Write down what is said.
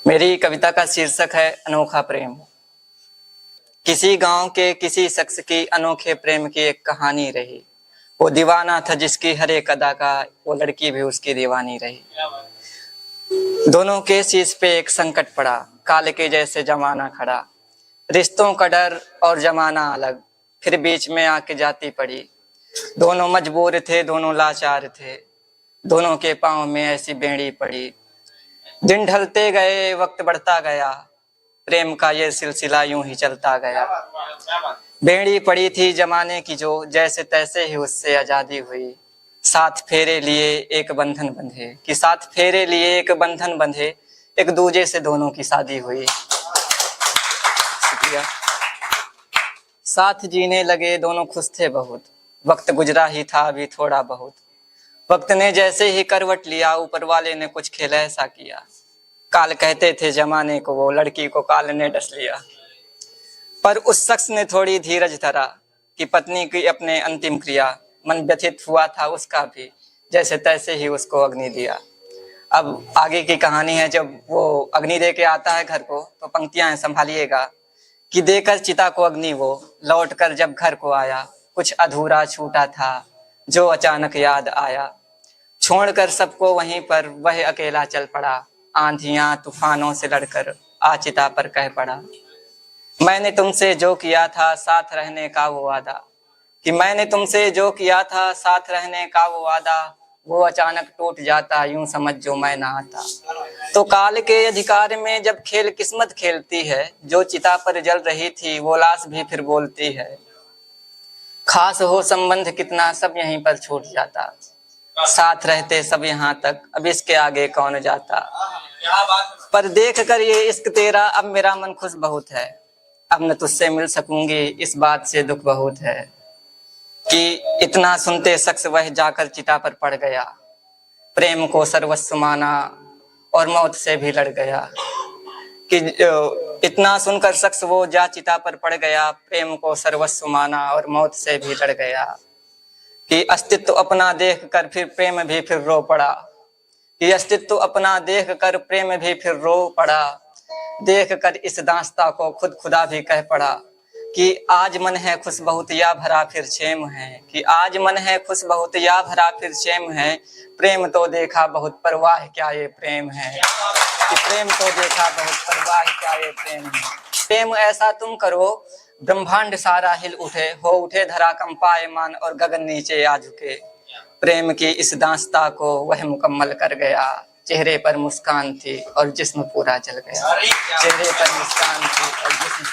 मेरी कविता का शीर्षक है अनोखा प्रेम। किसी गांव के किसी शख्स की अनोखे प्रेम की एक कहानी रही। वो दीवाना था जिसकी हर एक अदा का, वो लड़की भी उसकी दीवानी रही। दोनों के शीश पे एक संकट पड़ा, काल के जैसे जमाना खड़ा। रिश्तों का डर और जमाना अलग, फिर बीच में आके जाती पड़ी। दोनों मजबूर थे, दोनों लाचार थे, दोनों के पांव में ऐसी बेड़ी पड़ी। दिन ढलते गए, वक्त बढ़ता गया, प्रेम का ये सिलसिला यूं ही चलता गया। बेड़ी पड़ी थी जमाने की जो, जैसे तैसे ही उससे आजादी हुई। साथ फेरे लिए एक बंधन बंधे, कि साथ फेरे लिए एक बंधन बंधे, एक दूजे से दोनों की शादी हुई। शुक्रिया। साथ जीने लगे दोनों खुश थे बहुत, वक्त गुजरा ही था अभी थोड़ा बहुत। वक्त ने जैसे ही करवट लिया, ऊपर वाले ने कुछ खेल ऐसा किया। काल कहते थे जमाने को, वो लड़की को काल ने डस लिया। पर उस शख्स ने थोड़ी धीरज धरा कि पत्नी की अपने अंतिम क्रिया। मन व्यथित हुआ था उसका भी, जैसे तैसे ही उसको अग्नि दिया। अब आगे की कहानी है। जब वो अग्नि दे के आता है घर को, तो पंक्तियां हैं, संभालिएगा। कि देकर चिता को अग्नि वो, लौट कर जब घर को आया, कुछ अधूरा छूटा था जो अचानक याद आया। छोड़कर सबको वहीं पर वह अकेला चल पड़ा, आंधियां तूफानों से लड़कर आ चिता पर कह पड़ा। मैंने तुमसे जो किया था साथ रहने का वो वादा, कि मैंने तुमसे जो किया था साथ रहने का वो वादा, वो अचानक टूट जाता यूं समझ जो मैं ना आता। तो काल के अधिकार में जब खेल किस्मत खेलती है, जो चिता पर जल रही थी वो लाश भी फिर बोलती है। खास हो संबंध कितना सब यहीं पर छूट जाता, साथ रहते सब यहाँ तक अब इसके आगे कौन जाता। पर देख कर ये इश्क तेरा अब मेरा मन खुश बहुत है, अब न तुझसे मिल सकूंगी इस बात से दुख बहुत है। कि इतना सुनते शख्स वह जाकर चिता पर पड़ गया, प्रेम को सर्वस्व माना और मौत से भी लड़ गया। कि इतना सुनकर शख्स वो जा चिता पर पड़ गया, प्रेम को सर्वस्व माना और मौत से भी लड़ गया। कि अस्तित्व अपना देख कर फिर प्रेम भी फिर रो पड़ा, कि अस्तित्व अपना देख कर प्रेम भी फिर रो पड़ा। देख कर इस दास्ता को खुद खुदा भी कह पड़ा, कि आज मन है खुश बहुत या भरा फिर छेम है। कि आज मन है खुश बहुत या भरा फिर छेम है, प्रेम तो देखा बहुत परवाह क्या ये प्रेम है। कि प्रेम तो देखा बहुत परवाह क्या ये प्रेम है। प्रेम ऐसा तुम करो ब्रह्मांड सारा हिल उठे, हो उठे धरा कंपायमान और गगन नीचे आ झुके। प्रेम की इस दास्ता को वह मुकम्मल कर गया, चेहरे पर मुस्कान थी और जिस्म पूरा जल गया। चेहरे पर मुस्कान थी और जिस्म